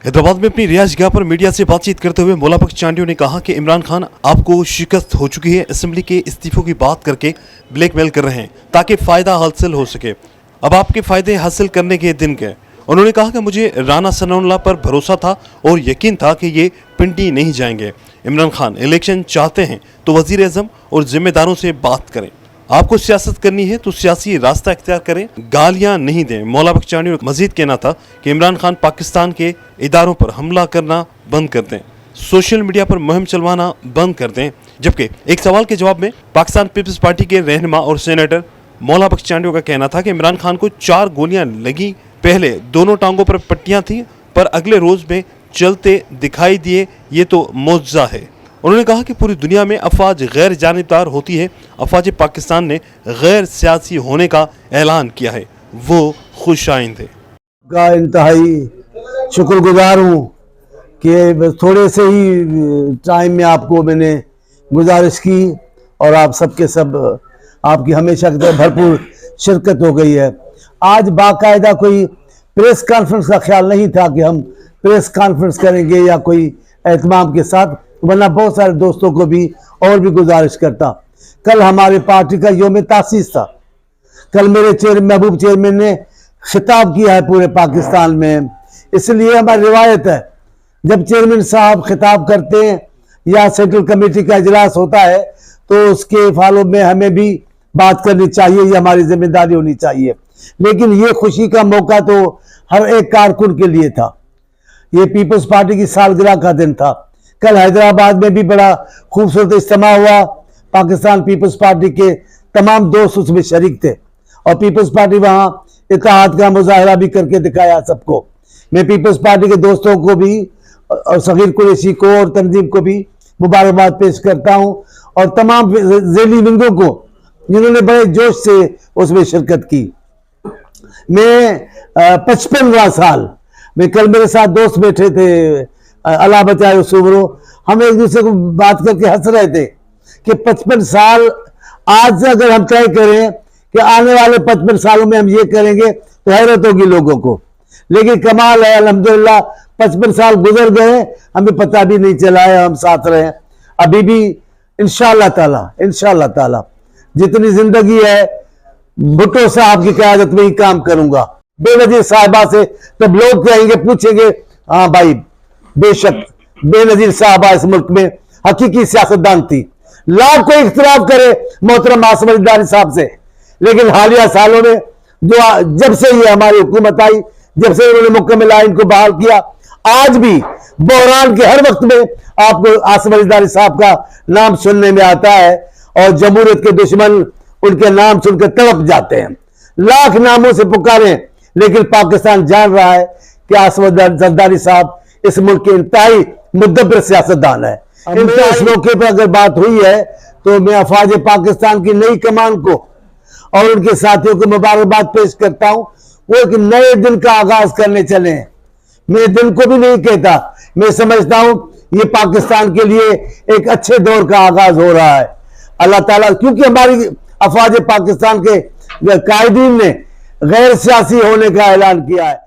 हैदराबाद में अपनी रिहाइशगाह पर मीडिया से बातचीत करते हुए मौला बख्श चांडियों ने कहा कि इमरान खान आपको शिकस्त हो चुकी है, असेंबली के इस्तीफों की बात करके ब्लैकमेल कर रहे हैं ताकि फायदा हासिल हो सके। अब आपके फायदे हासिल करने के दिन गए। उन्होंने कहा कि मुझे राना सनाउल्लाह पर भरोसा था और यकीन था कि ये पिंडी नहीं जाएंगे। इमरान खान इलेक्शन चाहते हैं तो वजीर आजम और जिम्मेदारों से बात करें। आपको सियासत करनी है तो सियासी रास्ता इख्तियार करें, गालियां नहीं दें। मौला बख्श चांडियों का मजीद कहना था कि इमरान खान पाकिस्तान के इदारों पर हमला करना बंद कर दें, सोशल मीडिया पर मुहिम चलवाना बंद कर दें। जबकि एक सवाल के जवाब में पाकिस्तान पीपल्स पार्टी के रहनुमा और सेनेटर मौला बख्श चांडियों का कहना था कि इमरान खान को 4 गोलियां लगी, पहले दोनों टांगों पर पट्टियां थीं पर अगले रोज में चलते दिखाई दिए, ये तो मौजज़ा है। उन्होंने कहा कि पूरी दुनिया में अफवाज गैर जानिबदार होती है, अफवाज पाकिस्तान ने गैर सियासी होने का ऐलान किया है, वो खुश आइंद है। का इंतहाई शुक्रगुजार हूँ कि थोड़े से ही टाइम में आपको मैंने गुजारिश की और आप सबके सब आपकी हमेशा की तरह भरपूर शिरकत हो गई है। आज बाकायदा कोई प्रेस कॉन्फ्रेंस का ख्याल नहीं था कि हम प्रेस कॉन्फ्रेंस करेंगे या कोई एहतमाम के साथ, वरना बहुत सारे दोस्तों को भी और भी गुजारिश करता। कल हमारे पार्टी का योम तासीस था। कल मेरे महबूब चेयरमैन ने खिताब किया है पूरे पाकिस्तान में, इसलिए हमारी रिवायत है जब चेयरमैन साहब खिताब करते हैं या सेंट्रल कमेटी का इजलास होता है तो उसके फॉलो में हमें भी बात करनी चाहिए, ये हमारी जिम्मेदारी होनी चाहिए। लेकिन ये खुशी का मौका तो हर एक कारकुन के लिए था। ये पीपल्स पार्टी की सालगिरह का दिन था। कल हैदराबाद में भी बड़ा खूबसूरत इज्तिमा हुआ। पाकिस्तान पीपल्स पार्टी के तमाम दोस्त उसमें शरीक थे और पीपल्स पार्टी वहां इत्तेहाद का मुजाहरा भी करके दिखाया सबको। मैं पीपल्स पार्टी के दोस्तों को भी और सगीर कुरैशी को और तंजीम को भी मुबारकबाद पेश करता हूं और तमाम ज़ेली विंगों को जिन्होंने बड़े जोश से उसमें शिरकत की। मैं 55वां साल में, कल मेरे साथ दोस्त बैठे थे, अल्लाह बचाए सुबरो, हम एक दूसरे को बात करके हंस रहे थे कि 55 साल आज से अगर हम तय करें कि आने वाले 55 सालों में हम ये करेंगे तो हैरत होगी लोगों को। लेकिन कमाल है, अल्हम्दुलिल्लाह 55 साल गुजर गए, हमें पता भी नहीं चला है, हम साथ रहे। अभी भी इंशाअल्लाह ताला जितनी जिंदगी है भुट्टो साहब की क़यादत में ही काम करूंगा। बेनजीर साहिबा से तब लोग कहेंगे, पूछेंगे, हाँ भाई बेशक बेनजीर साहिबा इस मुल्क में हकीकी सियासतदान थी। लाख को इख्तिलाफ करे मोहतरम आसिम अली साहब से, लेकिन हालिया सालों में जो जब से ये हमारी हुकूमत आई, जब से उन्होंने मुकम्मल आइन को बहाल किया, आज भी बहरान के हर वक्त में आपको आसिम अली साहब का नाम सुनने में आता है और जमहूरियत के दुश्मन उनके नाम सुनकर तड़प जाते हैं। लाख नामों से पुकारें, लेकिन पाकिस्तान जान रहा है कि आसिम जरदारी साहब इस मुल्क के इंतहाई मुद्दब्बर सियासतदान है। इस मौके पर अगर बात हुई है तो मैं अफवाज पाकिस्तान की नई कमान को और उनके साथियों को मुबारकबाद पेश करता हूं। वो एक नए दिन का आगाज करने चले हैं। मैं दिन को भी नहीं कहता, मैं समझता हूं ये पाकिस्तान के लिए एक अच्छे दौर का आगाज हो रहा है। अल्लाह ताला, क्योंकि हमारी अफवाज पाकिस्तान के कायदीन ने गैर सियासी होने का ऐलान किया है।